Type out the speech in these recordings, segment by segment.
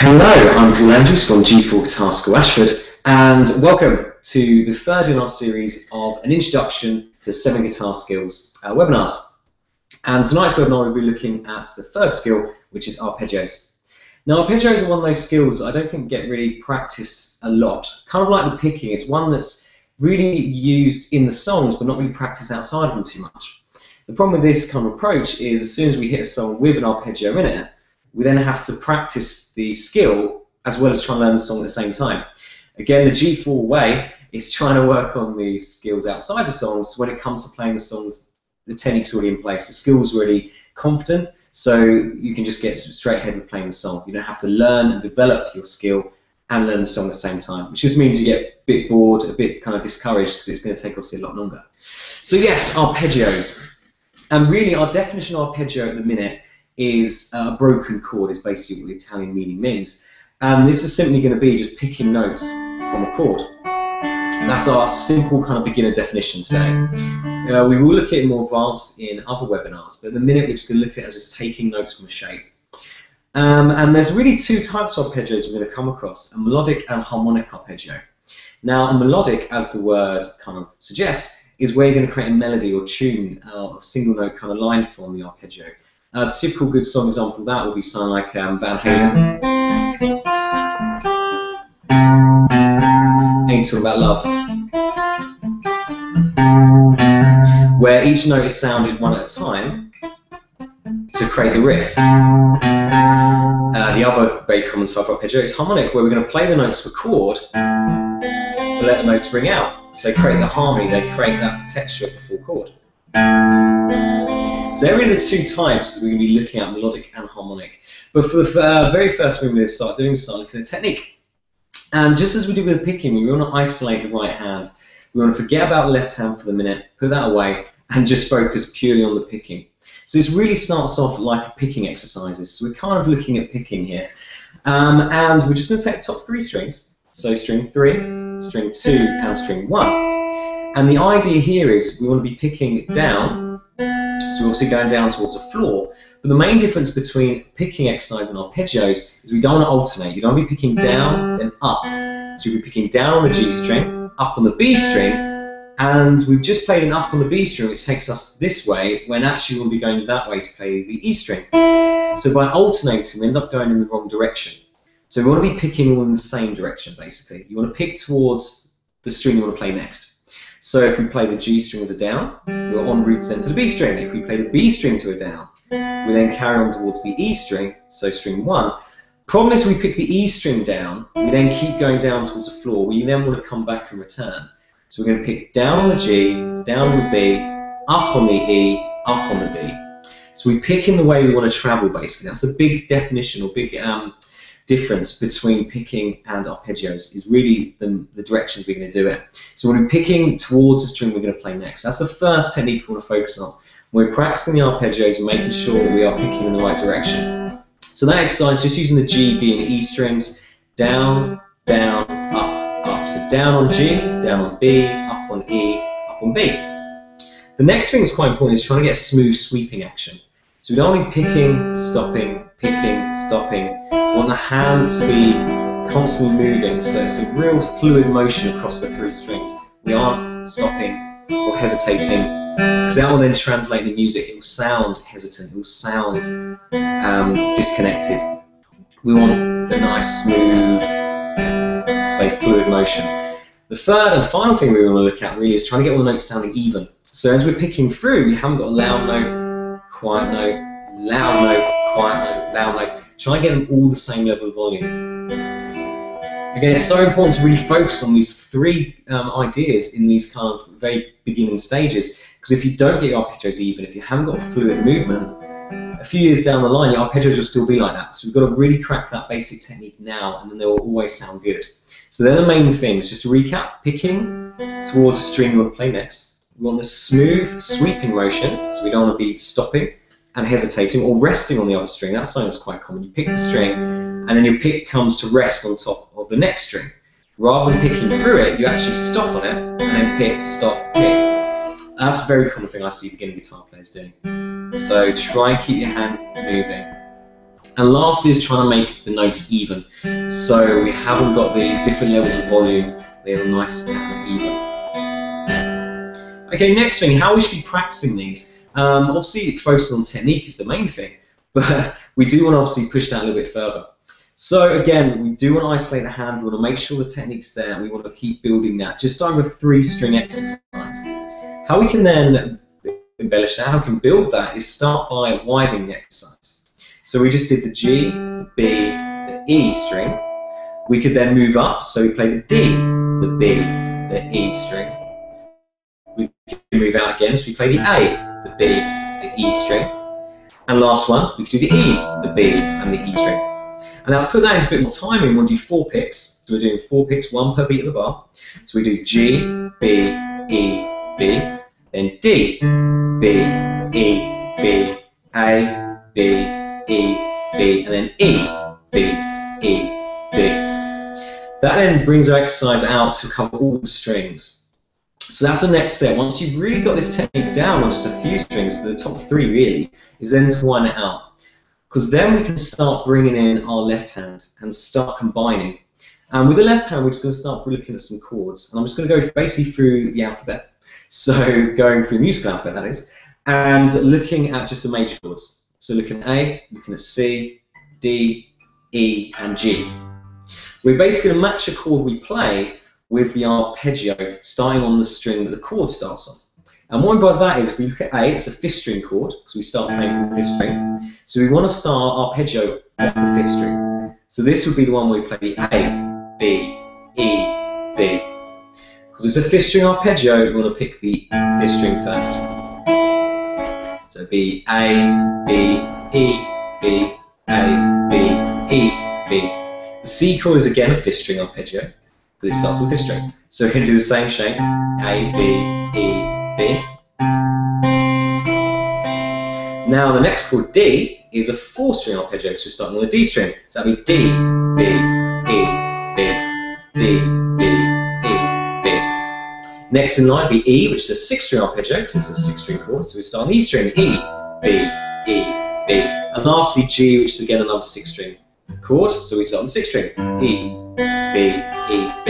Hello, I'm Paul Andrews from G4 Guitar School, Ashford, and welcome to the third in our series of an introduction to 7 guitar skills webinars. And tonight's webinar we'll be looking at the third skill, which is arpeggios. Now, arpeggios are one of those skills I don't think get really practiced a lot. Kind of like the picking, it's one that's really used in the songs, but not really practiced outside of them too much. The problem with this kind of approach is as soon as we hit a song with an arpeggio in it, we then have to practice the skill as well as try and learn the song at the same time. Again, the G4 way is trying to work on the skills outside the songs. When it comes to playing the songs, the technique's already in place, the skill's already confident, so you can just get straight ahead with playing the song. You don't have to learn and develop your skill and learn the song at the same time, which just means you get a bit bored, a bit kind of discouraged, because it's going to take obviously a lot longer. So yes, arpeggios. And really our definition of arpeggio at the minute is a broken chord, is basically what the Italian meaning means. And this is simply going to be just picking notes from a chord. That's our simple kind of beginner definition today. We will look at it more advanced in other webinars, but at the minute we're just going to look at it as just taking notes from a shape. And there's really two types of arpeggios we're going to come across, a melodic and harmonic arpeggio. Now, a melodic, as the word kind of suggests, is where you're going to create a melody or tune, or a single note kind of line from the arpeggio. A typical good song example of that would be something like Van Halen. Ain't Talking About Love. Where each note is sounded one at a time to create the riff. The other very common type of arpeggio is harmonic, where we're going to play the notes for chord but let the notes ring out. So they create the harmony, they create that texture of the full chord. So they're really the two types that we're going to be looking at, melodic and harmonic. But for the very first thing we're going to start doing is start looking at technique. And just as we did with the picking, we want to isolate the right hand. We want to forget about the left hand for the minute, put that away, and just focus purely on the picking. So this really starts off like picking exercises. So we're kind of looking at picking here. And we're just going to take the top 3 strings. So string 3, string 2, and string 1. And the idea here is we want to be picking down. So we're obviously going down towards the floor, but the main difference between picking exercise and arpeggios is we don't want to alternate. You don't want to be picking down then up. So you'll be picking down on the G string, up on the B string, and we've just played an up on the B string, which takes us this way, when actually we'll be going that way to play the E string. So by alternating, we end up going in the wrong direction. So we want to be picking all in the same direction, basically. You want to pick towards the string you want to play next. So if we play the G string as a down, we're en route then to the B string. If we play the B string to a down, we then carry on towards the E string, so string 1. Problem is we pick the E string down, we then keep going down towards the floor. We then want to come back and return. So we're going to pick down on the G, down on the B, up on the E, up on the B. So we pick in the way we want to travel, basically. That's a big definition or big difference between picking and arpeggios, is really the directions we're going to do it. So we're picking towards the string we're going to play next. That's the first technique we want to focus on. We're practicing the arpeggios and making sure that we are picking in the right direction. So that exercise, just using the G, B, and E strings, down, down, up, up. So down on G, down on B, up on E, up on B. The next thing that's quite important is trying to get a smooth sweeping action. So we don't want to be picking, stopping, stopping. We want the hand to be constantly moving, so it's a real fluid motion across the 3 strings. We aren't stopping or hesitating, because that will then translate the music. It will sound hesitant, it will sound disconnected. We want the nice, smooth, say, fluid motion. The third and final thing we want to look at really is trying to get all the notes sounding even. So as we're picking through, we haven't got a loud note, quiet note, loud note, quiet note, loud note. Try and get them all the same level of volume. Again, it's so important to really focus on these 3 ideas in these kind of very beginning stages, because if you don't get your arpeggios even, if you haven't got a fluid movement, a few years down the line, your arpeggios will still be like that. So we've got to really crack that basic technique now, and then they will always sound good. So they're the main things. Just to recap, picking towards the string you want to play next. We want the smooth, sweeping motion, so we don't want to be stopping and hesitating or resting on the other string. That's something that's quite common. You pick the string, and then your pick comes to rest on top of the next string. Rather than picking through it, you actually stop on it, and then pick, stop, pick. That's a very common thing I see beginning guitar players doing. So try and keep your hand moving. And lastly is trying to make the notes even. So we haven't got the different levels of volume, they're nice and even. Okay, next thing, how we should be practicing these. Obviously focusing on technique is the main thing, but we do want to obviously push that a little bit further. So again, we do want to isolate the hand, we want to make sure the technique's there, and we want to keep building that. Just starting with 3-string exercise. How we can then embellish that, how we can build that, is start by widening the exercise. So we just did the G, the B, the E string. We could then move up, so we play the D, the B, the E string. We can move out again, so we play the A, the B, the E string. And last one, we could do the E, the B, and the E string. And now to put that into a bit more timing, we'll do 4 picks. So we're doing 4 picks, 1 per beat of the bar. So we do G, B, E, B, then D, B, E, B, A, B, E, B, and then E, B, E, B. That then brings our exercise out to cover all the strings. So that's the next step. Once you've really got this technique down on just a few strings, the top 3 really, is then to wind it out. Because then we can start bringing in our left hand and start combining. And with the left hand, we're just going to start looking at some chords. And I'm just going to go basically through the alphabet. So going through the musical alphabet, that is, and looking at just the major chords. So looking at A, looking at C, D, E, and G. We're basically going to match a chord we play with the arpeggio starting on the string that the chord starts on. And what I mean by that is, if we look at A, it's a 5th string chord, because we start playing from the 5th string. So we want to start arpeggio off the 5th string. So this would be the one where we play the A, B, E, B. Because it's a 5th string arpeggio, we want to pick the 5th string first. So B, A, B, E, B, A, B, E, B. The C chord is again a 5th string arpeggio, because it starts with 5th string. So we can do the same shape, A, B, E, B. Now the next chord, D, is a 4th string arpeggio, because we're starting on the D string. So that'll be D, B, E, B, D, B, E, B. Next in line will be E, which is a 6th string arpeggio, because it's a 6th string chord. So we start on the E string, E, B, E, B. And lastly G, which is again another 6th string chord. So we start on the 6th string, E, B, E, B.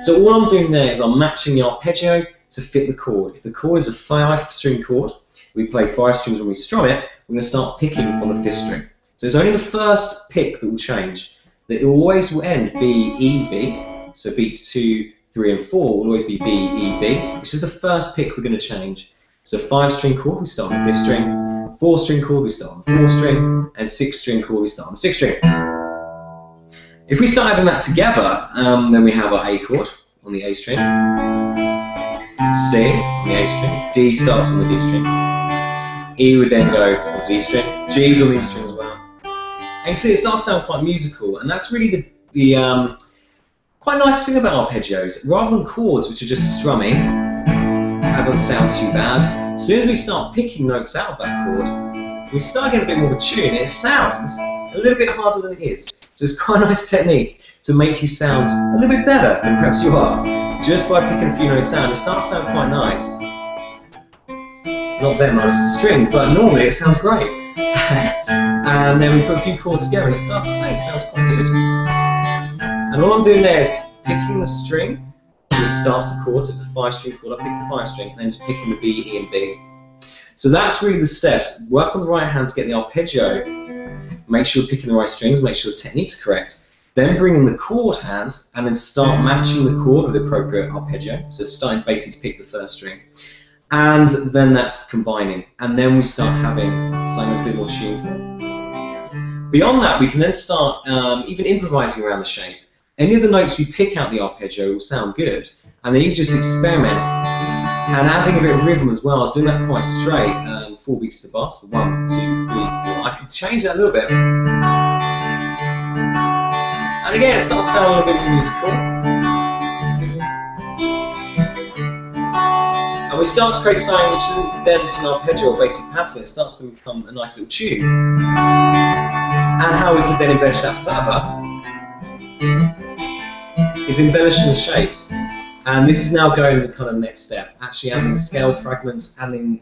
So all I'm doing there is I'm matching the arpeggio to fit the chord. If the chord is a 5th string chord, we play 5 strings when we strum it, we're going to start picking from the 5th string. So it's only the first pick that will change. That it always will end B, E, B. So beats 2, 3, and 4 will always be B, E, B. It's just the first pick we're going to change. So 5 string chord, we start on the 5th string. 4 string chord, we start on the 4th string. And 6 string chord, we start on the 6th string. If we start having that together, then we have our A chord on the A string. C on the A string, D starts on the D string, E would then go on the E string, G's on the E string as well. And you can see it starts to sound quite musical, and that's really the quite nice thing about arpeggios. Rather than chords which are just strumming, that doesn't sound too bad. As soon as we start picking notes out of that chord, we start getting a bit more of a tune. It sounds a little bit harder than it is. So it's quite a nice technique to make you sound a little bit better than perhaps you are. Just by picking a few notes out, it starts to sound quite nice. Not that nice the string, but normally it sounds great. And then we put a few chords together and it starts to say it sounds quite good. And all I'm doing there is picking the string which starts the chord, so it's a 5 string chord, I pick the 5 string, and then just picking the B, E, and B. So that's really the steps. Work on the right hand to get the arpeggio, make sure you're picking the right strings, make sure the technique's correct. Then bring in the chord hand and then start matching the chord with the appropriate arpeggio. So starting basically to pick the first string. And then that's combining. And then we start having something that's a bit more tuneful. Beyond that, we can then start even improvising around the shape. Any of the notes we pick out the arpeggio will sound good. And then you just experiment. And adding a bit of rhythm as well. I was doing that quite straight. 4 beats to the bar. So 1, 2, 3, 4. I could change that a little bit. And again, it starts sounding a little bit musical. And we start to create something which isn't then just an arpeggio or basic pattern, it starts to become a nice little tune. And how we can then embellish that further is embellishing the shapes. And this is now going to the kind of next step, actually adding scale fragments, adding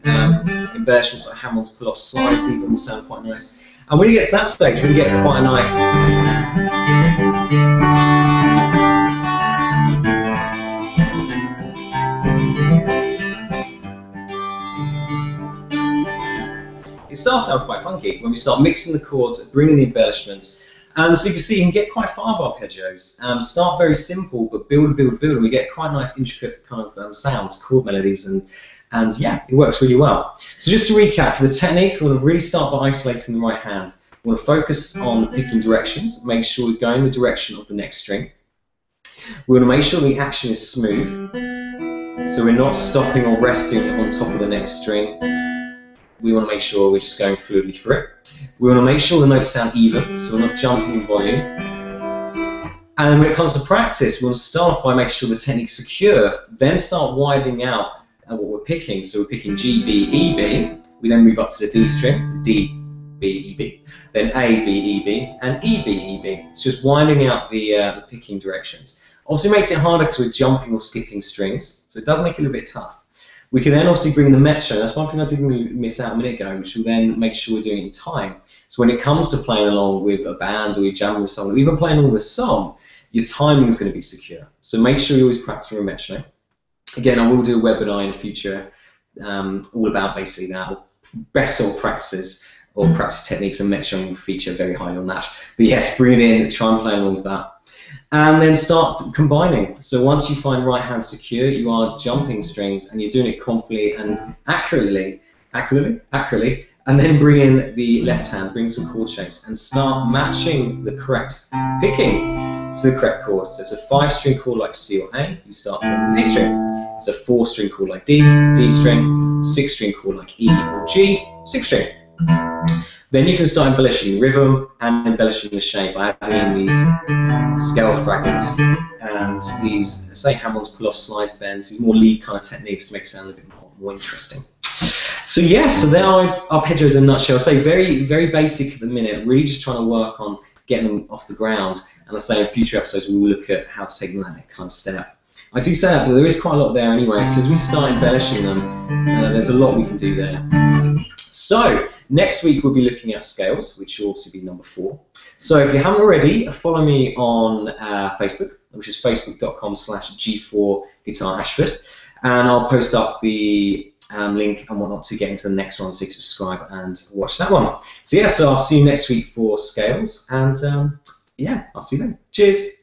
embellishments like Hammond's pull-off slides even will sound quite nice. And when you get to that stage, when you get quite a nice it starts out quite funky when we start mixing the chords, bringing the embellishments. And so you can see you can get quite far with arpeggios. Start very simple, but build, and we get quite nice, intricate kind of sounds, chord melodies, and yeah, it works really well. So just to recap, for the technique, we want to really start by isolating the right hand. We want to focus on picking directions, make sure we go in the direction of the next string. We want to make sure the action is smooth, so we're not stopping or resting on top of the next string. We want to make sure we're just going fluidly through it. We want to make sure the notes sound even, so we're not jumping in volume. And when it comes to practice, we want to start off by making sure the technique's secure, then start widening out what we're picking. So we're picking G, B, E, B. We then move up to the D string, D, B, E, B. Then A, B, E, B, and E, B, E, B. It's just winding out the picking directions. Also, it makes it harder because we're jumping or skipping strings, so it does make it a bit tough. We can then obviously bring the metro. That's one thing I didn't miss out a minute ago, which will then make sure we're doing it in time. So when it comes to playing along with a band or you're jamming with someone, or even playing along with a song, your timing is going to be secure. So make sure you're always practicing with metronome. Again, I will do a webinar in the future all about basically that. Best sort of practices or practice techniques, and metronome will feature very highly on that. But yes, bring it in, try and play along with that. And then start combining. So once you find right hand secure, you are jumping strings and you're doing it confidently and accurately, and then bring in the left hand, bring some chord shapes, and start matching the correct picking to the correct chord. So it's a 5-string chord like C or A, you start from the A string. It's a 4-string chord like D, D string, 6-string chord like E or G, 6 string. Then you can start embellishing the rhythm and embellishing the shape by adding in these scale fragments and these, say, Hammond's pull-off slides, bends, these more lead kind of techniques to make it sound a bit more interesting. So yeah, so there are arpeggios in a nutshell. I say very, very basic at the minute, really just trying to work on getting them off the ground. And I say in future episodes we will look at how to take that kind of step. I do say that, but there is quite a lot there anyway, so as we start embellishing them, there's a lot we can do there. So, next week we'll be looking at scales, which will also be number 4. So if you haven't already, follow me on Facebook, which is facebook.com/G4GuitarAshford, and I'll post up the link and whatnot to get into the next one, so you can subscribe and watch that one. So yeah, so I'll see you next week for scales, and yeah, I'll see you then. Cheers!